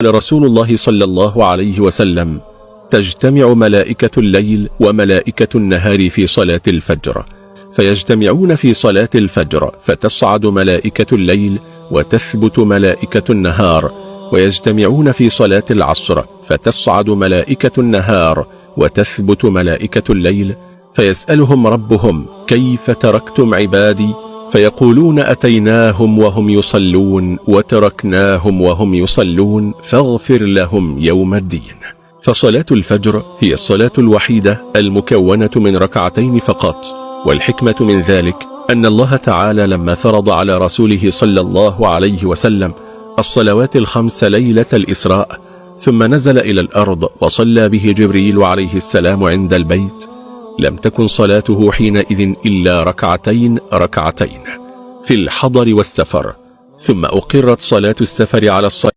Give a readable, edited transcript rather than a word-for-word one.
قال رسول الله صلى الله عليه وسلم: تجتمع ملائكة الليل وملائكة النهار في صلاة الفجر، فيجتمعون في صلاة الفجر فتصعد ملائكة الليل وتثبت ملائكة النهار، ويجتمعون في صلاة العصر فتصعد ملائكة النهار وتثبت ملائكة الليل، فيسألهم ربهم: كيف تركتم عبادي؟ فيقولون: أتيناهم وهم يصلون وتركناهم وهم يصلون فاغفر لهم يوم الدين. فصلاة الفجر هي الصلاة الوحيدة المكونة من ركعتين فقط، والحكمة من ذلك أن الله تعالى لما فرض على رسوله صلى الله عليه وسلم الصلوات الخمس ليلة الإسراء، ثم نزل إلى الأرض وصلى به جبريل عليه السلام عند البيت، لم تكن صلاته حينئذ إلا ركعتين في الحضر والسفر، ثم أقرت صلاة السفر على الصلاة